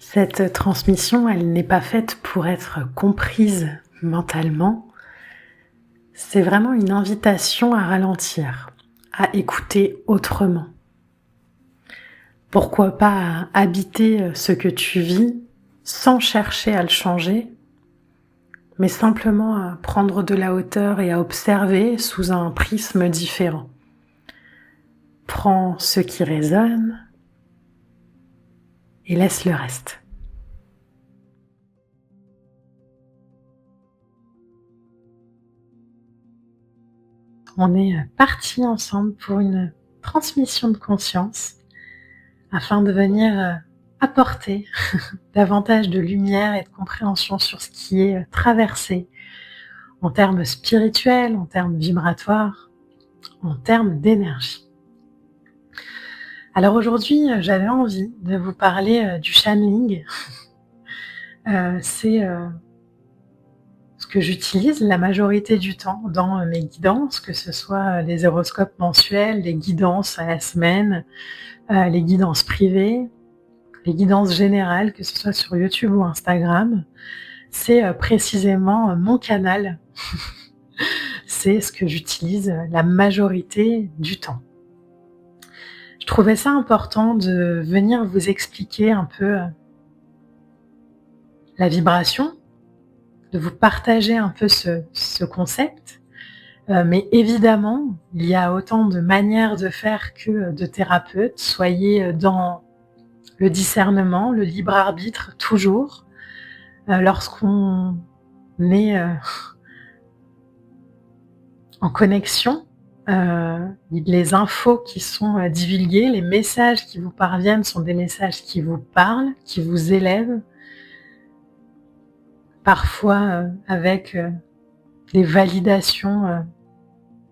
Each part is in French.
Cette transmission, elle n'est pas faite pour être comprise mentalement. C'est vraiment une invitation à ralentir, à écouter autrement. Pourquoi pas habiter ce que tu vis sans chercher à le changer, mais simplement à prendre de la hauteur et à observer sous un prisme différent. Prends ce qui résonne et laisse le reste. On est partis ensemble pour une transmission de conscience afin de venir apporter davantage de lumière et de compréhension sur ce qui est traversé en termes spirituels, en termes vibratoires, en termes d'énergie. Alors aujourd'hui, j'avais envie de vous parler du channeling. C'est ce que j'utilise la majorité du temps dans mes guidances, que ce soit les horoscopes mensuels, les guidances à la semaine, les guidances privées, les guidances générales, que ce soit sur YouTube ou Instagram. C'est précisément mon canal. C'est ce que j'utilise la majorité du temps. Je trouvais ça important de venir vous expliquer un peu la vibration, de vous partager un peu ce concept. Mais évidemment, il y a autant de manières de faire que de thérapeutes. Soyez dans le discernement, le libre arbitre, toujours. Lorsqu'on est en connexion, les infos qui sont divulguées, les messages qui vous parviennent sont des messages qui vous parlent, qui vous élèvent, parfois avec des validations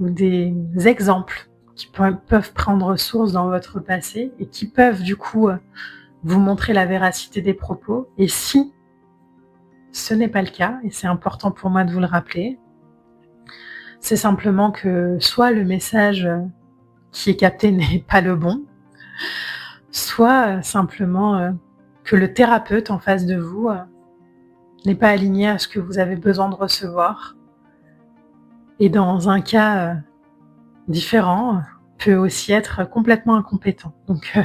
ou des exemples qui peuvent prendre source dans votre passé et qui peuvent du coup vous montrer la véracité des propos. Et si ce n'est pas le cas, et c'est important pour moi de vous le rappeler, c'est simplement que soit le message qui est capté n'est pas le bon, soit simplement que le thérapeute en face de vous n'est pas aligné à ce que vous avez besoin de recevoir. Et dans un cas différent, peut aussi être complètement incompétent. Donc,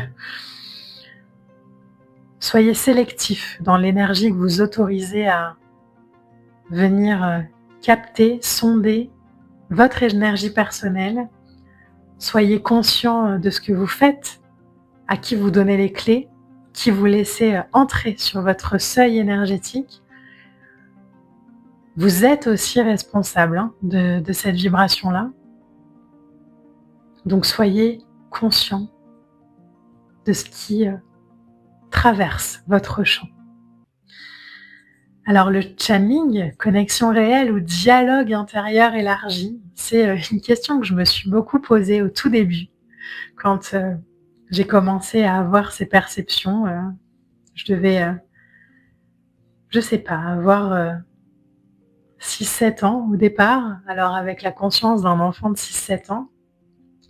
soyez sélectif dans l'énergie que vous autorisez à venir capter, sonder votre énergie personnelle. Soyez conscient de ce que vous faites, à qui vous donnez les clés, qui vous laissez entrer sur votre seuil énergétique. Vous êtes aussi responsable de cette vibration-là. Donc soyez conscient de ce qui traverse votre champ. Alors le channeling, connexion réelle ou dialogue intérieur élargi, c'est une question que je me suis beaucoup posée au tout début. Quand j'ai commencé à avoir ces perceptions, je devais, je sais pas, avoir 6-7 ans au départ, alors avec la conscience d'un enfant de 6-7 ans.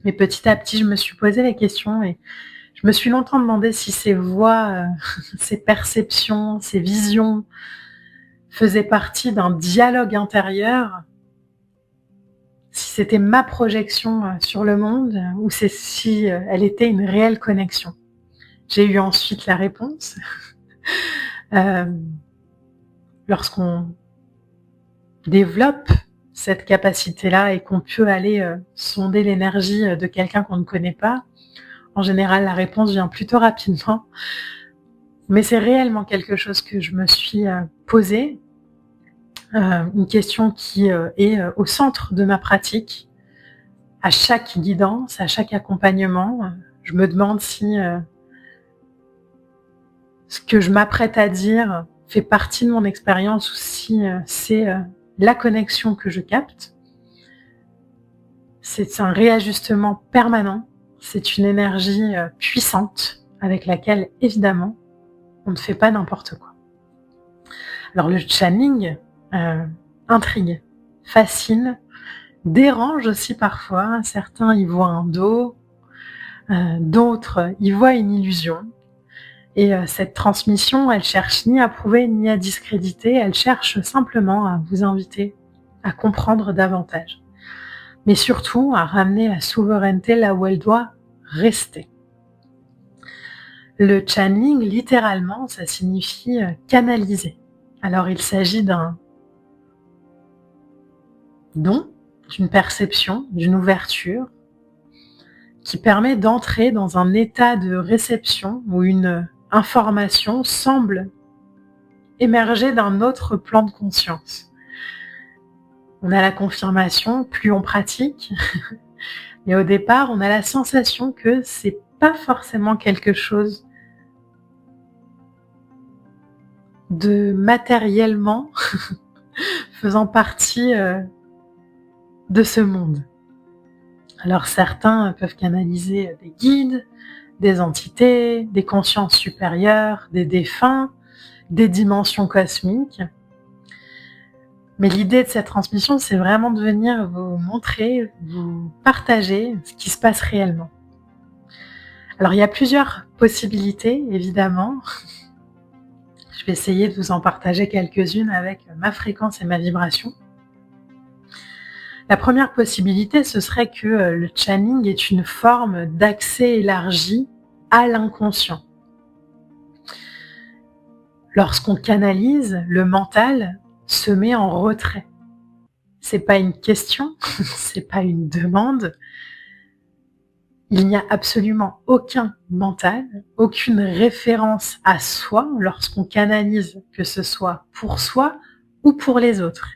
Mais petit à petit, je me suis posé les questions et je me suis longtemps demandé si ces voix, ces perceptions, ces visions faisaient partie d'un dialogue intérieur, si c'était ma projection sur le monde ou si elle était une réelle connexion. J'ai eu ensuite la réponse. Lorsqu'on développe cette capacité-là et qu'on peut aller sonder l'énergie de quelqu'un qu'on ne connaît pas, en général, la réponse vient plutôt rapidement. Mais c'est réellement quelque chose que je me suis posée, une question qui est au centre de ma pratique. À chaque guidance, à chaque accompagnement, je me demande si ce que je m'apprête à dire fait partie de mon expérience ou si c'est la connexion que je capte. C'est un réajustement permanent. C'est une énergie puissante avec laquelle, évidemment, on ne fait pas n'importe quoi. Alors le channeling intrigue, fascine, dérange aussi parfois. Certains y voient un dos, d'autres y voient une illusion. Et cette transmission, elle cherche ni à prouver ni à discréditer, elle cherche simplement à vous inviter à comprendre davantage. Mais surtout à ramener la souveraineté là où elle doit rester. Le channeling, littéralement, ça signifie canaliser. Alors il s'agit d'un don, d'une perception, d'une ouverture qui permet d'entrer dans un état de réception où une information semble émerger d'un autre plan de conscience. On a la confirmation, plus on pratique, mais au départ, on a la sensation que c'est pas forcément quelque chose de matériellement faisant partie de ce monde. Alors certains peuvent canaliser des guides, des entités, des consciences supérieures, des défunts, des dimensions cosmiques. Mais l'idée de cette transmission, c'est vraiment de venir vous montrer, vous partager ce qui se passe réellement. Alors il y a plusieurs possibilités, évidemment. Je vais essayer de vous en partager quelques-unes avec ma fréquence et ma vibration. La première possibilité, ce serait que le channeling est une forme d'accès élargi à l'inconscient. Lorsqu'on canalise, le mental se met en retrait. C'est pas une question, c'est pas une demande. Il n'y a absolument aucun mental, aucune référence à soi lorsqu'on canalise, que ce soit pour soi ou pour les autres.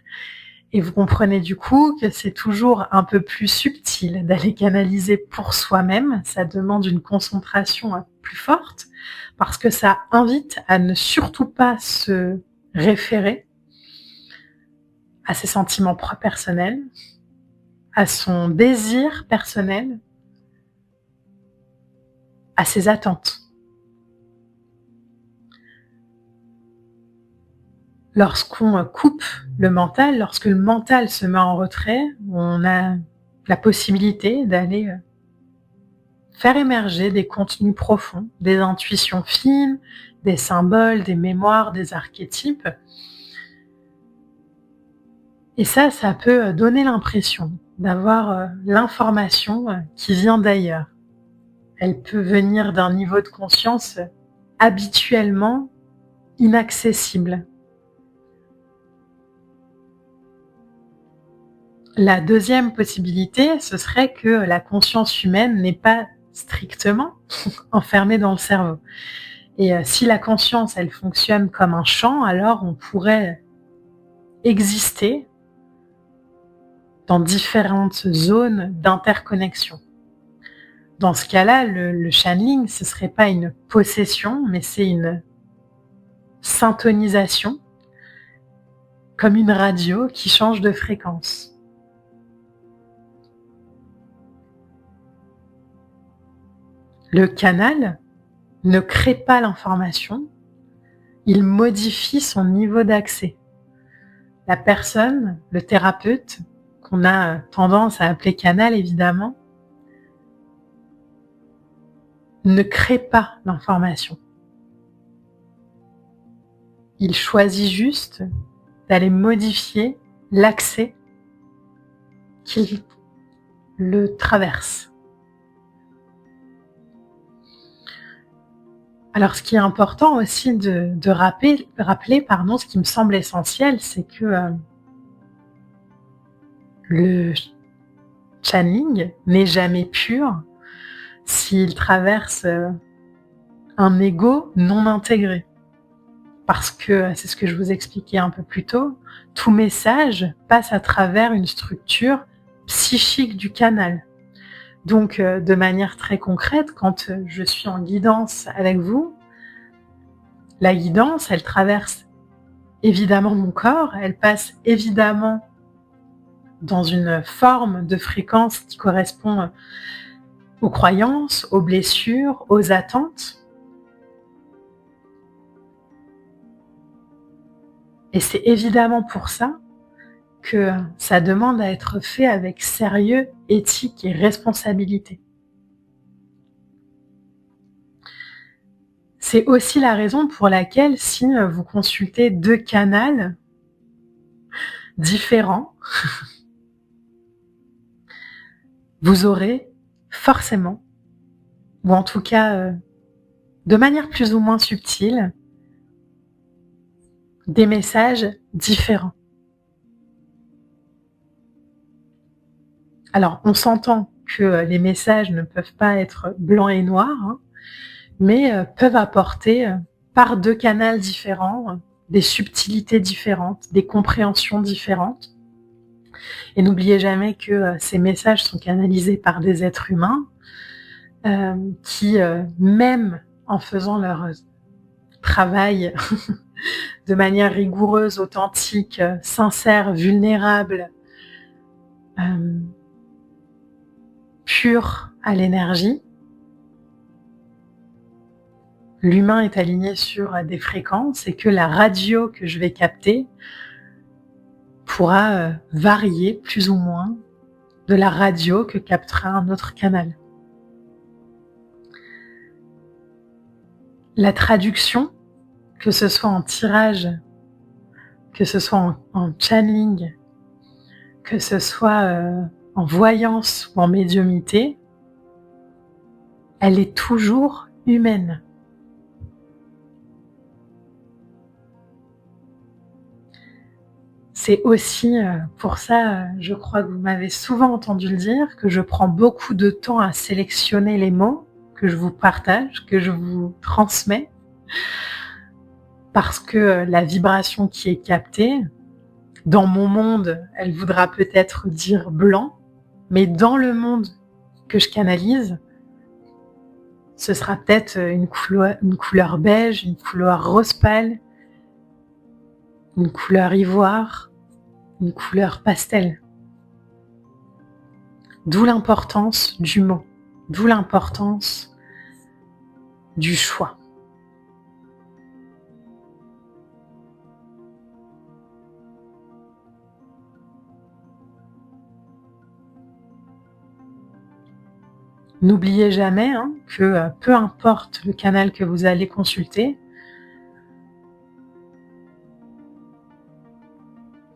Et vous comprenez du coup que c'est toujours un peu plus subtil d'aller canaliser pour soi-même. Ça demande une concentration plus forte parce que ça invite à ne surtout pas se référer à ses sentiments propres personnels, à son désir personnel, à ses attentes. Lorsqu'on coupe le mental, lorsque le mental se met en retrait, on a la possibilité d'aller faire émerger des contenus profonds, des intuitions fines, des symboles, des mémoires, des archétypes. Et ça peut donner l'impression d'avoir l'information qui vient d'ailleurs. Elle peut venir d'un niveau de conscience habituellement inaccessible. La deuxième possibilité, ce serait que la conscience humaine n'est pas strictement enfermée dans le cerveau. Et si la conscience, elle fonctionne comme un champ, alors on pourrait exister dans différentes zones d'interconnexion. Dans ce cas-là, le channeling, ce ne serait pas une possession, mais c'est une syntonisation, comme une radio qui change de fréquence. Le canal ne crée pas l'information, il modifie son niveau d'accès. La personne, le thérapeute, qu'on a tendance à appeler canal évidemment, ne crée pas l'information. Il choisit juste d'aller modifier l'accès qui le traverse. Alors, ce qui est important aussi de rappeler, ce qui me semble essentiel, c'est que le channeling n'est jamais pur s'il traverse un ego non intégré. Parce que, c'est ce que je vous expliquais un peu plus tôt, tout message passe à travers une structure psychique du canal. Donc, de manière très concrète, quand je suis en guidance avec vous, la guidance, elle traverse évidemment mon corps, elle passe évidemment dans une forme de fréquence qui correspond aux croyances, aux blessures, aux attentes. Et c'est évidemment pour ça que ça demande à être fait avec sérieux, éthique et responsabilité. C'est aussi la raison pour laquelle si, vous consultez 2 canaux différents, vous aurez forcément, ou en tout cas, de manière plus ou moins subtile, des messages différents. Alors, on s'entend que les messages ne peuvent pas être blancs et noirs, hein, mais peuvent apporter, par 2 canaux différents, des subtilités différentes, des compréhensions différentes. Et n'oubliez jamais que, ces messages sont canalisés par des êtres humains, qui, même en faisant leur travail de manière rigoureuse, authentique, sincère, vulnérable, pure à l'énergie, l'humain est aligné sur des fréquences et que la radio que je vais capter pourra varier plus ou moins de la radio que captera un autre canal. La traduction, que ce soit en tirage, que ce soit en channeling, que ce soit en voyance ou en médiumnité, elle est toujours humaine. C'est aussi pour ça, je crois que vous m'avez souvent entendu le dire, que je prends beaucoup de temps à sélectionner les mots que je vous partage, que je vous transmets, parce que la vibration qui est captée, dans mon monde, elle voudra peut-être dire blanc, mais dans le monde que je canalise, ce sera peut-être une couleur beige, une couleur rose pâle, une couleur ivoire, une couleur pastel. D'où l'importance du mot, d'où l'importance du choix. N'oubliez jamais que peu importe le canal que vous allez consulter,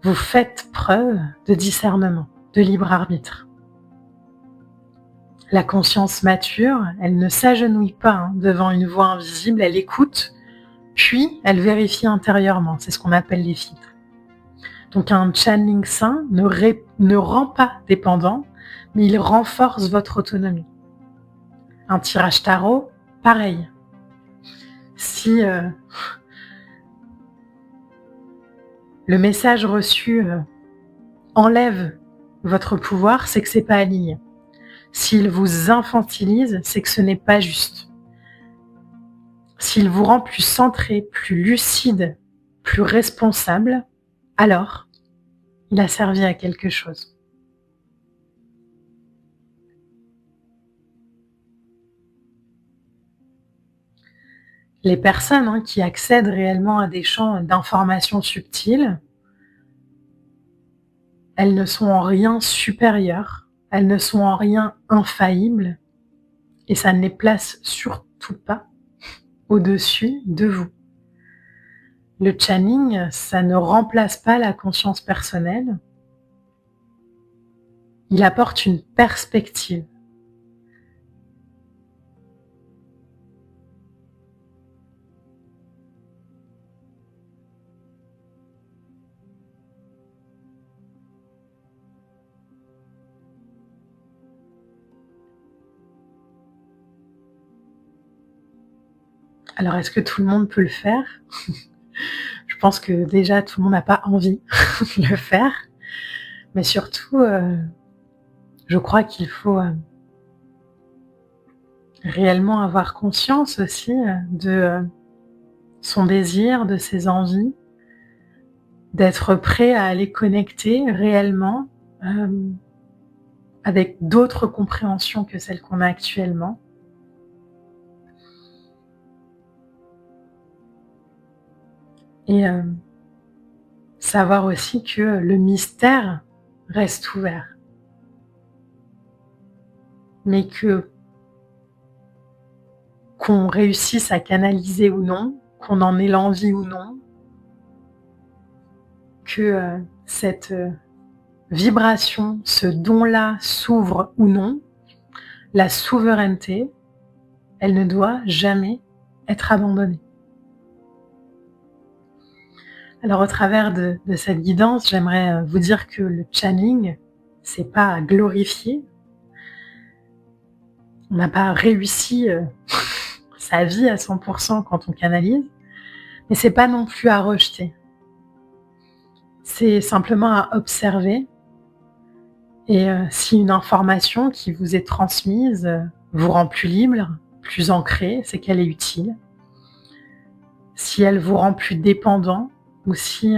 vous faites preuve de discernement, de libre arbitre. La conscience mature, elle ne s'agenouille pas devant une voix invisible, elle écoute, puis elle vérifie intérieurement. C'est ce qu'on appelle les filtres. Donc un channeling sain ne rend pas dépendant, mais il renforce votre autonomie. Un tirage tarot, pareil. Si le message reçu enlève votre pouvoir, c'est que c'est pas aligné. S'il vous infantilise, c'est que ce n'est pas juste. S'il vous rend plus centré, plus lucide, plus responsable, alors il a servi à quelque chose. Les personnes qui accèdent réellement à des champs d'informations subtiles, elles ne sont en rien supérieures, elles ne sont en rien infaillibles, et ça ne les place surtout pas au-dessus de vous. Le channeling, ça ne remplace pas la conscience personnelle, il apporte une perspective. Alors, est-ce que tout le monde peut le faire? Je pense que déjà, tout le monde n'a pas envie de le faire, mais surtout, je crois qu'il faut réellement avoir conscience aussi de son désir, de ses envies, d'être prêt à aller connecter réellement avec d'autres compréhensions que celles qu'on a actuellement. Et savoir aussi que le mystère reste ouvert. Mais qu'on réussisse à canaliser ou non, qu'on en ait l'envie ou non, que cette vibration, ce don-là s'ouvre ou non, la souveraineté, elle ne doit jamais être abandonnée. Alors au travers de cette guidance, j'aimerais vous dire que le channeling, c'est pas à glorifier. On n'a pas réussi sa vie à 100% quand on canalise, mais c'est pas non plus à rejeter. C'est simplement à observer. Et si une information qui vous est transmise vous rend plus libre, plus ancré, c'est qu'elle est utile. Si elle vous rend plus dépendant ou si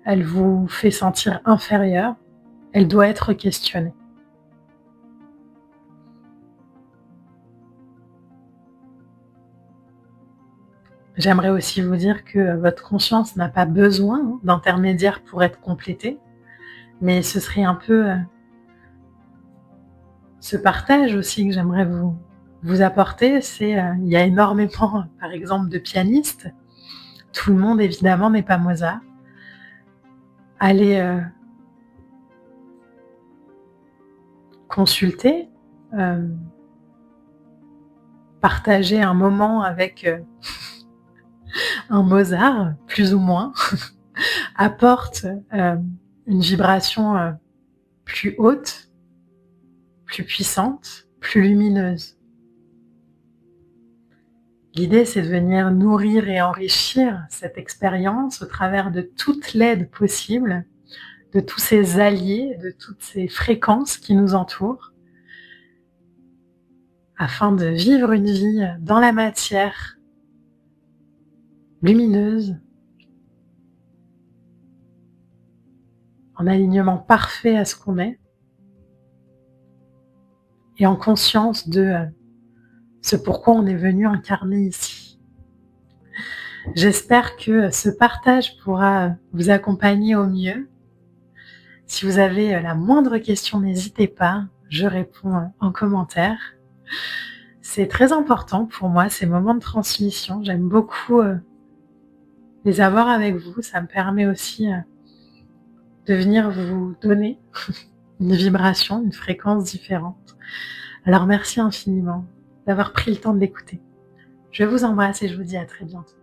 elle vous fait sentir inférieur, elle doit être questionnée. J'aimerais aussi vous dire que votre conscience n'a pas besoin d'intermédiaire pour être complétée, mais ce serait un peu ce partage aussi que j'aimerais vous apporter. C'est il y a énormément, par exemple, de pianistes. Tout le monde, évidemment, n'est pas Mozart. Allez consulter, partager un moment avec un Mozart, plus ou moins, apporte une vibration plus haute, plus puissante, plus lumineuse. L'idée, c'est de venir nourrir et enrichir cette expérience au travers de toute l'aide possible, de tous ces alliés, de toutes ces fréquences qui nous entourent, afin de vivre une vie dans la matière, lumineuse, en alignement parfait à ce qu'on est, et en conscience de ce pourquoi on est venu incarner ici. J'espère que ce partage pourra vous accompagner au mieux. Si vous avez la moindre question, n'hésitez pas, je réponds en commentaire. C'est très important pour moi, ces moments de transmission. J'aime beaucoup les avoir avec vous. Ça me permet aussi de venir vous donner une vibration, une fréquence différente. Alors merci infiniment d'avoir pris le temps de l'écouter. Je vous embrasse et je vous dis à très bientôt.